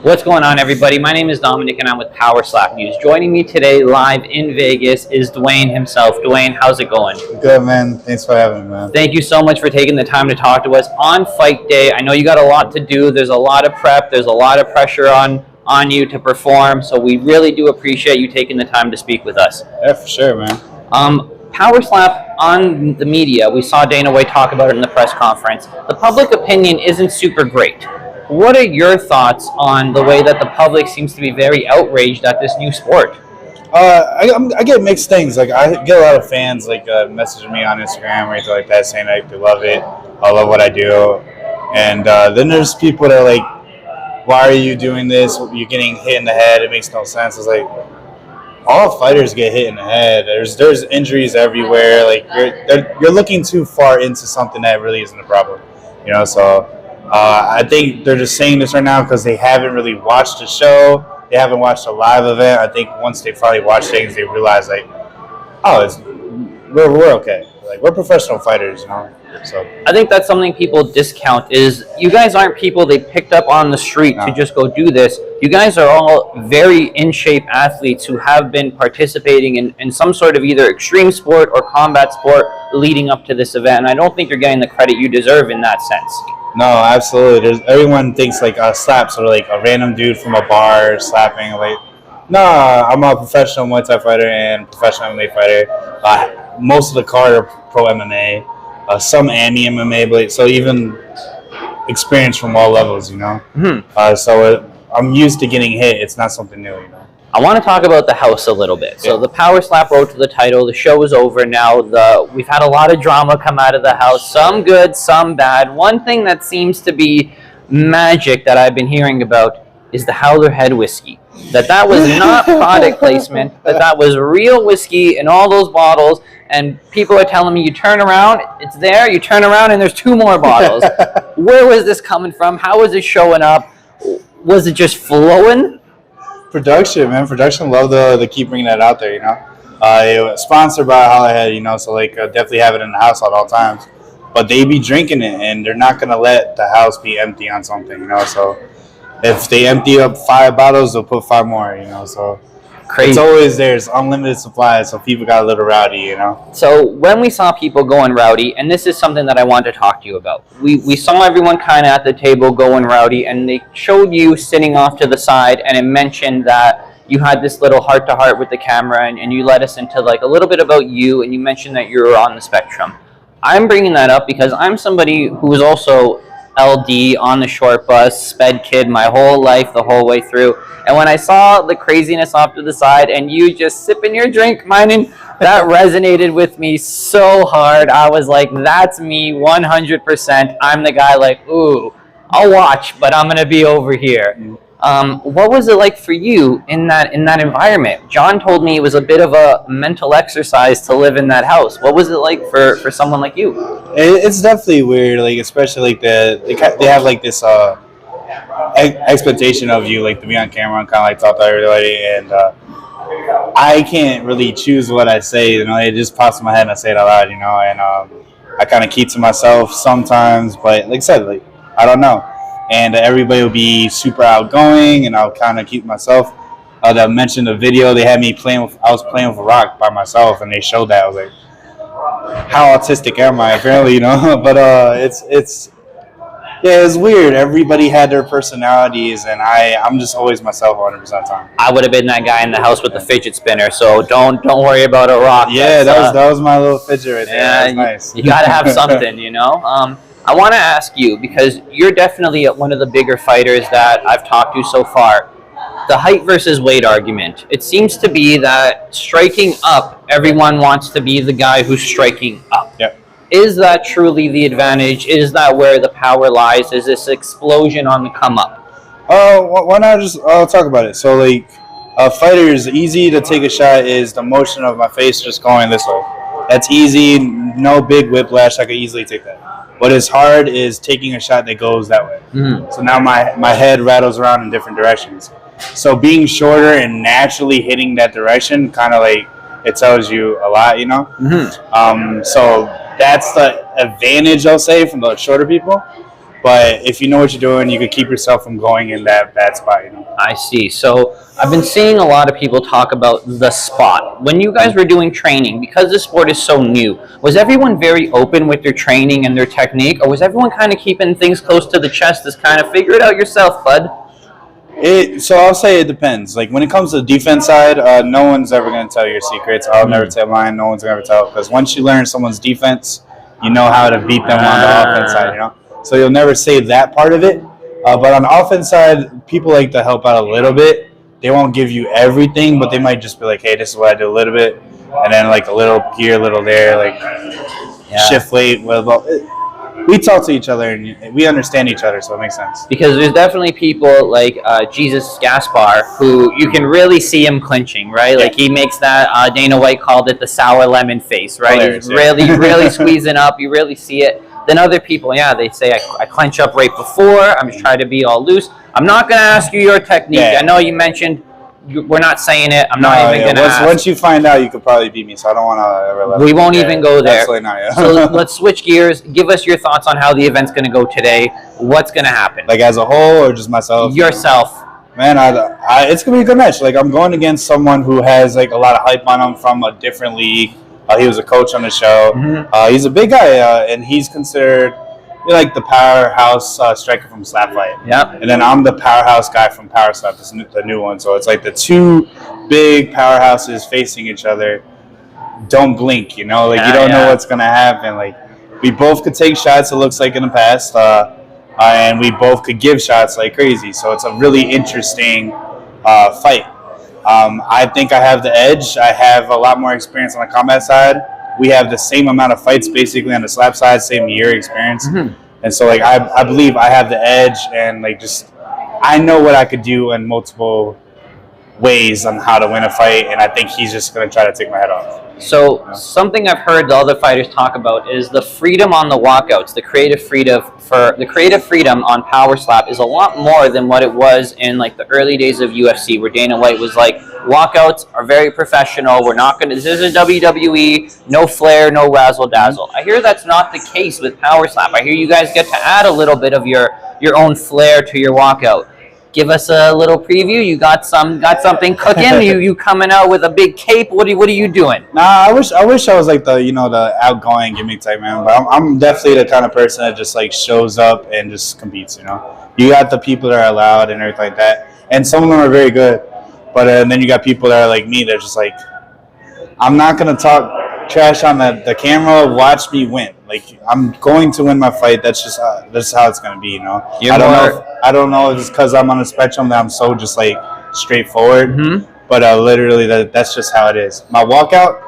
What's going on, everybody? My name is Dominic and I'm with PowerSlap News. Joining me today live in Vegas is Duane himself. Duane, how's it going? Good, man. Thanks for having me, man. Thank you so much for taking the time to talk to us on fight day. I know you got a lot to do. There's a lot of prep. There's a lot of pressure on you to perform. So we really do appreciate you taking the time to speak with us. Yeah, for sure, man. PowerSlap on the media, we saw Dana White talk about it in the press conference. The public opinion isn't super great. What are your thoughts on the way that the public seems to be very outraged at this new sport? I get mixed things. Like, I get a lot of fans messaging me on Instagram or anything like that, saying they love it. I love what I do. And then there's people that are like, "Why are you doing this? You're getting hit in the head. It makes no sense." It's like, all fighters get hit in the head. There's injuries everywhere. Like, you're looking too far into something that really isn't a problem. You know, so. I think they're just saying this right now because they haven't really watched the show. They haven't watched a live event. I think once they finally watch things, they realize we're okay. Like, we're professional fighters, you know. So I think that's something people discount is you guys aren't people they picked up on the street to just go do this. You guys are all very in shape athletes who have been participating in some sort of either extreme sport or combat sport leading up to this event. And I don't think you're getting the credit you deserve in that sense. No, absolutely. Everyone thinks slaps are like a random dude from a bar slapping. Like, no, I'm a professional Muay Thai fighter and professional MMA fighter. Most of the card are pro MMA, some AMIR MMA, but so even experience from all levels, you know. I'm used to getting hit. It's not something new, you know. I want to talk about the house a little bit. So the PowerSlap road to the title. The show is over now. We've had a lot of drama come out of the house. Some good, some bad. One thing that seems to be magic that I've been hearing about is the Howler Head whiskey. That was not product placement. That was real whiskey in all those bottles. And people are telling me you turn around, it's there. You turn around and there's 2 more bottles. Where was this coming from? How was it showing up? Was it just flowing? Production, man. Production love the keep bringing that out there, you know. It was sponsored by Hollyhead, you know, so definitely have it in the house at all times. But they be drinking it, and they're not gonna let the house be empty on something, you know. So if they empty up 5 bottles, they'll put 5 more, you know. So crazy. It's always there's unlimited supply, so people got a little rowdy, you know. So when we saw people going rowdy, and this is something that I wanted to talk to you about. We saw everyone kind of at the table going rowdy, and they showed you sitting off to the side, and it mentioned that you had this little heart-to-heart with the camera, and you led us into a little bit about you, and you mentioned that you were on the spectrum. I'm bringing that up because I'm somebody who was also LD on the short bus, sped kid my whole life, the whole way through. And when I saw the craziness off to the side and you just sipping your drink, mining, that resonated with me so hard. I was like, that's me 100%. I'm the guy ooh, I'll watch, but I'm going to be over here. What was it like for you in that environment? John told me it was a bit of a mental exercise to live in that house. What was it like for someone like you? It's definitely weird, especially they have this expectation of you to be on camera and kind of talk to everybody, and I can't really choose what I say, you know. It just pops in my head and I say it out loud, you know, and I kind of keep to myself sometimes, but like I said, I don't know. And everybody will be super outgoing, and I'll kind of keep myself. They mentioned the video they had me I was playing with a rock by myself, and they showed that. I was like, how autistic am I? Apparently, you know. But it's weird. Everybody had their personalities, and I'm just always myself 100% of the time. I would have been that guy in the house with the fidget spinner, so don't worry about a rock. Yeah, that was my little fidget right there. Yeah, that was nice. You got to have something, you know. I want to ask you, because you're definitely one of the bigger fighters that I've talked to so far, the height versus weight argument. It seems to be that striking up, everyone wants to be the guy who's striking up. Yep. Is that truly the advantage? Is that where the power lies? Is this explosion on the come up? Why not just talk about it? So, fighters, easy to take a shot is the motion of my face just going this way. That's easy, no big whiplash. I could easily take that. What is hard is taking a shot that goes that way. So now my head rattles around in different directions. So being shorter and naturally hitting that direction, kind of it tells you a lot, you know. So that's the advantage, I'll say, from the shorter people. But if you know what you're doing, you could keep yourself from going in that bad spot, you know. I see. So I've been seeing a lot of people talk about the spot. When you guys were doing training, because this sport is so new, was everyone very open with their training and their technique, or was everyone kind of keeping things close to the chest as kind of figure it out yourself, bud? So I'll say it depends. Like when it comes to the defense side, no one's ever going to tell your secrets. I'll never tell mine. No one's going to tell, because once you learn someone's defense, you know how to beat them on the offense side, you know. So you'll never say that part of it. But on the offense side, people like to help out a little bit. They won't give you everything, but they might just be like, hey, this is what I do a little bit. And then like a little here, a little there, like shift late. We talk to each other and we understand each other, so it makes sense. Because there's definitely people like Jesus Gaspar who you can really see him clinching, right? Like he makes that, Dana White called it the sour lemon face, right? Hilarious, He's really squeezing up. You really see it. Then other people, they say, I clench up right before. I'm just trying to be all loose. I'm not going to ask you your technique. Yeah. I know you mentioned we're not saying it. I'm not even going to ask. Once you find out, you could probably beat me, so I don't want to ever let We won't even go there. Absolutely not, yeah. So let's switch gears. Give us your thoughts on how the event's going to go today. What's going to happen? Like as a whole or just myself? Yourself. Man, it's going to be a good match. Like I'm going against someone who has like a lot of hype on him from a different league. He was a coach on the show. Mm-hmm. He's a big guy, and he's considered like the powerhouse striker from Slap Fight. Yep. And then I'm the powerhouse guy from PowerSlap, the new one. So it's like the two big powerhouses facing each other. Don't blink, you know? Like you don't know what's going to happen. Like we both could take shots, it looks like in the past. And we both could give shots like crazy. So it's a really interesting fight. I think I have the edge. I have a lot more experience on the combat side. We have the same amount of fights basically on the slap side, same year experience. Mm-hmm. And so like I believe I have the edge, and like just I know what I could do in multiple ways on how to win a fight, and I think he's just going to try to take my head off. So something I've heard the other fighters talk about is the freedom on the walkouts, the creative freedom on PowerSlap is a lot more than what it was in like the early days of UFC, where Dana White was like, walkouts are very professional. We're not going to, this isn't WWE, no flair, no razzle dazzle. I hear that's not the case with PowerSlap. I hear you guys get to add a little bit of your own flair to your walkout. Give us a little preview. You got something cooking. you coming out with a big cape. What are you doing? Nah, I wish I was like the the outgoing gimmick type man, but I'm definitely the kind of person that just like shows up and just competes. You got the people that are loud and everything like that, and some of them are very good, but then you got people that are like me. They're just like, I'm not gonna talk trash on the camera. Watch me win. Like I'm going to win my fight. That's just how it's gonna be. I don't know if it's because I'm on a spectrum that I'm so just like straightforward. Mm-hmm. But literally that's just how it is. My walkout,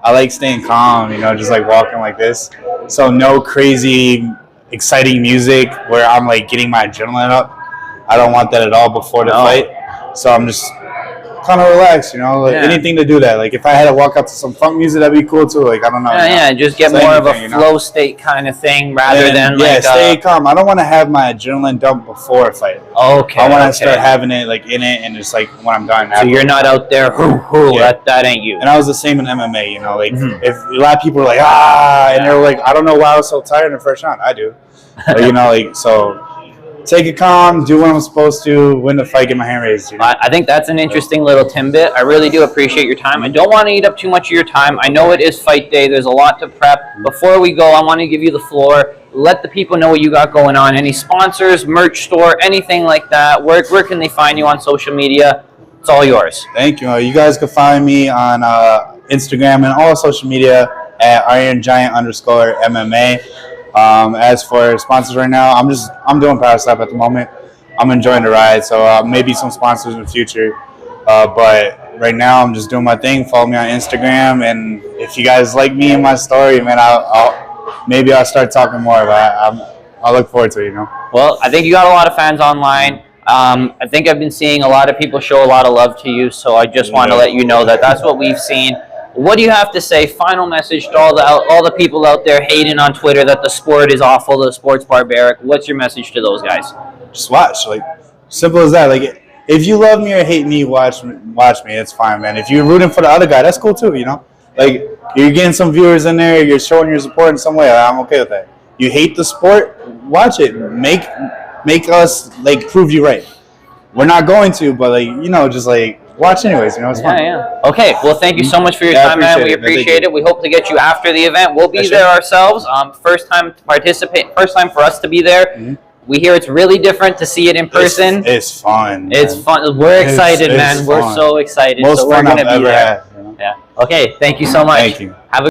I like staying calm. Just like walking like this. So no crazy exciting music where I'm like getting my adrenaline up. I don't want that at all before the fight. So I'm just kind of relaxed, anything to do that. Like if I had to walk out to some funk music, that'd be cool too. Like I don't know. Just get more of a flow state kind of thing rather than like stay calm. I don't want to have my adrenaline dump before a fight. Okay. I want to start having it like in it, and just like when I'm done. So you're not out there, that ain't you. And I was the same in MMA. Like if a lot of people are like and they're like, I don't know why I was so tired in the first round. I do. But, so. Take it calm, do what I'm supposed to, win the fight, get my hand raised. I think that's an interesting little tidbit. I really do appreciate your time. I don't want to eat up too much of your time. I know it is fight day. There's a lot to prep. Before we go, I want to give you the floor. Let the people know what you got going on. Any sponsors, merch store, anything like that. Where can they find you on social media? It's all yours. Thank you. You guys can find me on Instagram and all social media at IronGiant_MMA. As for sponsors right now, I'm doing PowerSlap at the moment. I'm enjoying the ride, so maybe some sponsors in the future. But right now, I'm just doing my thing. Follow me on Instagram, and if you guys like me and my story, man, I'll start talking more. But I look forward to it. Well, I think you got a lot of fans online. I think I've been seeing a lot of people show a lot of love to you, so I just want to let you know that that's what we've seen. What do you have to say? Final message to all the people out there hating on Twitter that the sport is awful, the sport's barbaric. What's your message to those guys? Just watch. Like simple as that. Like if you love me or hate me, watch me. It's fine, man. If you're rooting for the other guy, that's cool too. Like you're getting some viewers in there. You're showing your support in some way. I'm okay with that. You hate the sport, watch it. Make us like prove you right. We're not going to, but like just like watch anyways. It's fun. Yeah. Okay. Well, thank you so much for your time, man. We appreciate it. We hope to get you after the event. We'll be there ourselves. First time to participate. First time for us to be there. We hear it's really different to see it in person. It's fun. It's fun. We're excited, man. We're so excited. Most so we're fun gonna I've be ever there. had. Yeah. Okay. Thank you so much. Thank you. Have a